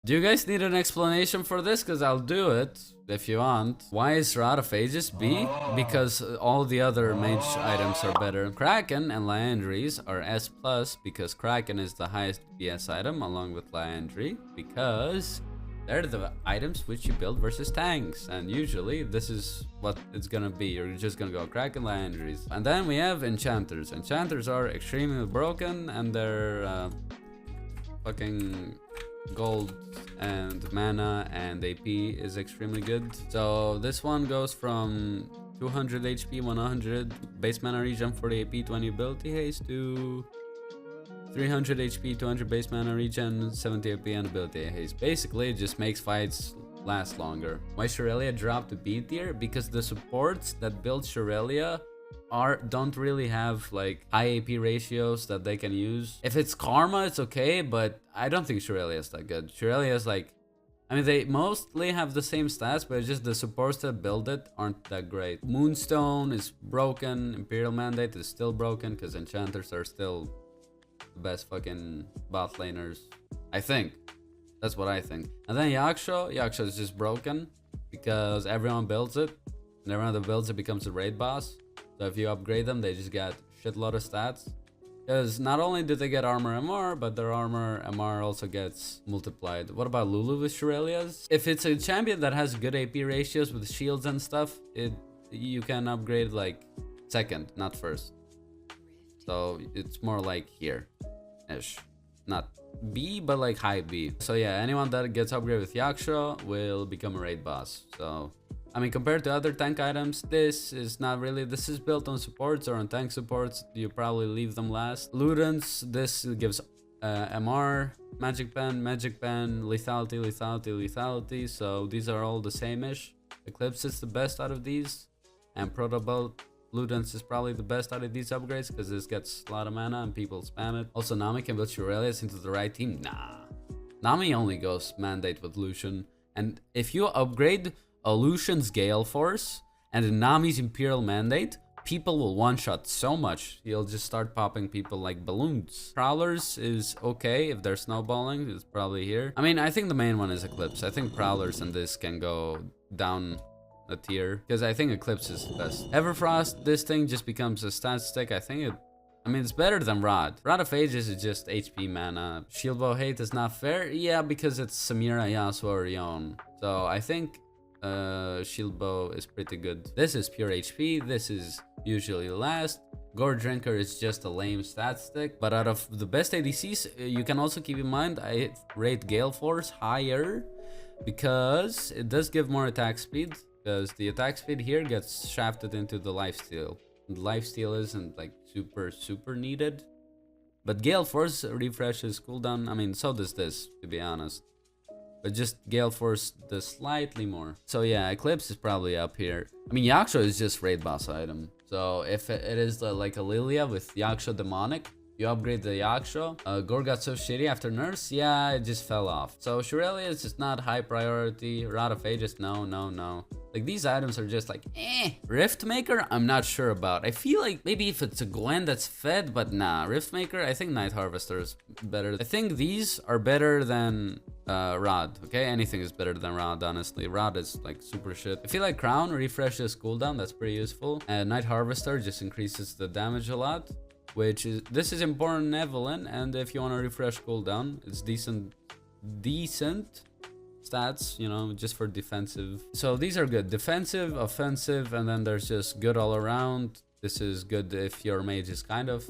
Do you guys need an explanation for this? Because I'll do it if you want. Why is Rod of Ages B? Because all the other mage items are better. Kraken and Liandry's are S+, because Kraken is the highest BS item along with Liandry, because they're the items which you build versus tanks, and usually this is what it's gonna be. You're just gonna go Kraken, Liandry's. And then we have Enchanters. Enchanters are extremely broken, and they're fucking gold and mana and AP is extremely good. So this one goes from 200 HP, 100 base mana regen, 40 AP, 20 ability haste to 300 HP, 200 base mana regen, 70 AP and ability haste. Basically, it just makes fights last longer. Why Shorelia dropped to B tier? Because the supports that build Shorelia don't really have like high AP ratios that they can use. If it's Karma, it's okay, but I don't think Shorelia is that good. Shorelia is like, I mean, they mostly have the same stats, but it's just the supports that build it aren't that great. Moonstone is broken. Imperial Mandate is still broken because Enchanters are still the best fucking bot laners, I think. That's what I think. And then Yaksho is just broken because everyone builds it, and everyone that builds it becomes a raid boss. So if you upgrade them, they just get shitload of stats. Because not only do they get armor MR, but their armor MR also gets multiplied. What about Lulu with Shurelias? If it's a champion that has good AP ratios with shields and stuff, you can upgrade like second, not first. So it's more like here-ish. Not B, but like high B. So yeah, anyone that gets upgraded with Yaksho will become a raid boss. So I mean, compared to other tank items, this is not really. This is built on supports or on tank supports. You probably leave them last. Ludens, this gives MR, Magic Pen, Lethality, Lethality, Lethality. So these are all the same-ish. Eclipse is the best out of these. And Protobelt Ludens is probably the best out of these upgrades because this gets a lot of mana and people spam it. Also, Nami can build Shurelias into the right team. Nah. Nami only goes Mandate with Lucian. And if you upgrade a Lucian's Gale Force and a Nami's Imperial Mandate, people will one-shot so much. You'll just start popping people like balloons. Prowlers is okay if they're snowballing. It's probably here. I mean, I think the main one is Eclipse. I think Prowlers and this can go down a tier because I think Eclipse is the best. Everfrost, this thing just becomes a stat stick. I mean, it's better than Rod. Rod of Ages is just HP mana. Shieldbow Hate is not fair. Yeah, because it's Samira, Yasuo, or Yon. So I think Shieldbow is pretty good. This is pure HP. This is usually last. Gore Drinker is just a lame stat stick. But out of the best ADCs, you can also keep in mind I rate Gale Force higher because it does give more attack speed. Because the attack speed here gets shafted into the lifesteal. And lifesteal isn't like super needed. But Gale Force refreshes cooldown. I mean, so does this, to be honest. But just Gale Force does slightly more. So yeah, Eclipse is probably up here. I mean, Yaksho is just raid boss item. So if it is like a Lilia with Yaksho Demonic, you upgrade the Yaksho. Gore got so shitty after nerfs. Yeah, it just fell off. So Shorelia is just not high priority. Rod of Ages, no. Like these items are just like, eh. Riftmaker, I'm not sure about. I feel like maybe if it's a Gwen that's fed, but nah. Riftmaker, I think Night Harvester is better. I think these are better than Rod, okay? Anything is better than Rod, honestly. Rod is like super shit. I feel like Crown refreshes cooldown, that's pretty useful. And Night Harvester just increases the damage a lot, which is, this is important in Evelyn, and if you want to refresh cooldown, it's decent stats, you know, just for defensive. So these are good. Defensive, offensive, and then there's just good all around. This is good if your mage is kind of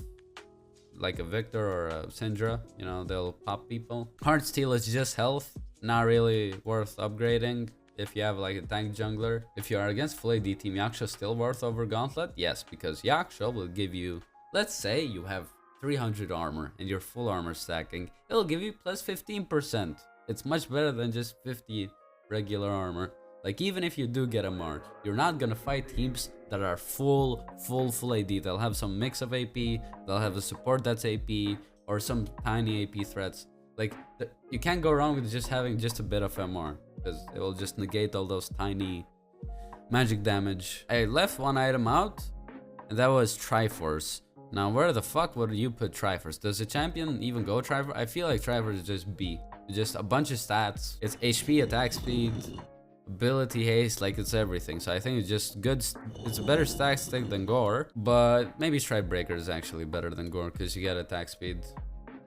like a Victor or a Syndra, you know, they'll pop people. Heartsteel is just health, not really worth upgrading if you have like a tank jungler. If you are against full AD team, Yaksho still worth over Gauntlet? Yes, because Yaksho will give you, let's say you have 300 armor and you're full armor stacking, it'll give you plus 15%. It's much better than just 50 regular armor. Like even if you do get a March, you're not gonna fight teams that are full AD. They'll have some mix of AP, they'll have a support that's AP, or some tiny AP threats. Like you can't go wrong with just having just a bit of MR, because it will just negate all those tiny magic damage. I left one item out, and that was Triforce. Now where the fuck would you put Triforce? Does a champion even go Triforce? I feel like Triforce is just B. just a bunch of stats. It's HP, attack speed, ability, haste, like it's everything. So I think it's just good. It's a better stat stick than Gore, but maybe Strike Breaker is actually better than Gore because you get attack speed.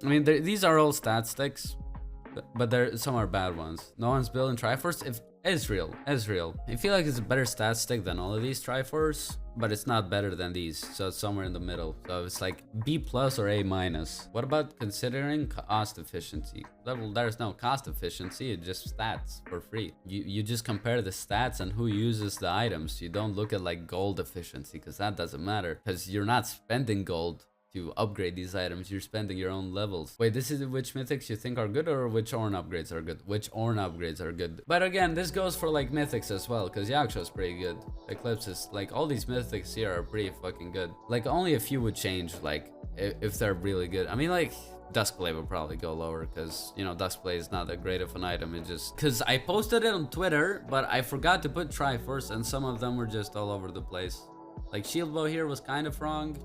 I mean, these are all stat sticks, but some are bad ones. No one's building Triforce. If Ezreal, I feel like it's a better stat stick than all of these Triforce, but it's not better than these, so it's somewhere in the middle. So it's like B+ or A-. What about considering cost efficiency? Well, there's no cost efficiency, it's just stats for free. You just compare the stats and who uses the items. You don't look at like gold efficiency, because that doesn't matter, because you're not spending gold to upgrade these items, you're spending your own levels. Wait, this is which mythics you think are good, or which Ornn upgrades are good? Which Ornn upgrades are good? But again, this goes for like mythics as well, because Yaksha's pretty good. Eclipse is like, all these mythics here are pretty fucking good. Like only a few would change, like if they're really good. I mean, like Duskblade would probably go lower, because you know Duskblade is not that great of an item. It just because I posted it on Twitter, but I forgot to put Triforce, and some of them were just all over the place. Like Shield Bow here was kind of wrong.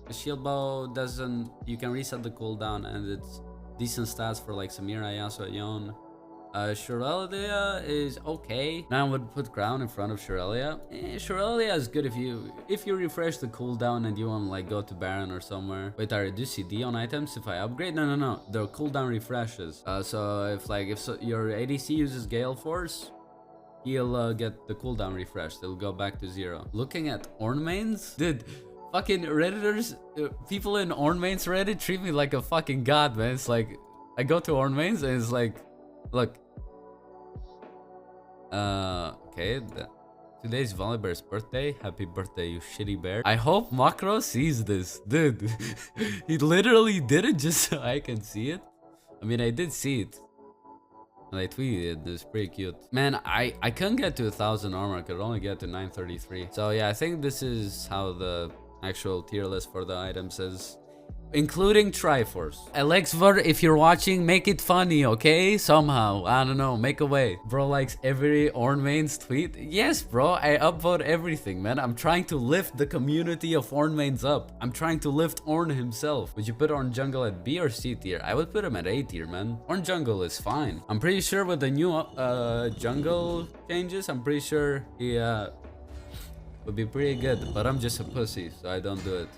The Shield Bow doesn't, you can reset the cooldown, and it's decent stats for like Samira, Yasuo, Yon. Shurelya is okay. Now I would put Crown in front of Shurelya. Shurelya is good if you refresh the cooldown and you want to like go to Baron or somewhere. Wait, I reduce CD on items if I upgrade? No. The cooldown refreshes. So if your ADC uses Gale Force, he'll get the cooldown refreshed. It'll go back to 0. Looking at Ornn mains? Dude, fucking Redditors, people in Ornn mains Reddit treat me like a fucking god, man. It's like, I go to Ornn mains and it's like, look. Okay, today's Volibear's birthday. Happy birthday, you shitty bear. I hope Makkro sees this. Dude, he literally did it just so I can see it. I mean, I did see it. And I tweeted it, it's pretty cute. Man, I couldn't get to 1000 armor, I could only get to 933. So yeah, I think this is how the actual tier list for the items is, including Triforce. LxVer, if you're watching, make it funny, okay? Somehow, I don't know, make a way. Bro likes every Ornn mains tweet. Yes, bro, I upvote everything, man. I'm trying to lift the community of Ornn mains up. I'm trying to lift Ornn himself. Would you put Ornn jungle at B or C tier? I would put him at A tier, man. Ornn jungle is fine. I'm pretty sure with the new jungle changes, I'm pretty sure he would be pretty good, but I'm just a pussy, so I don't do it.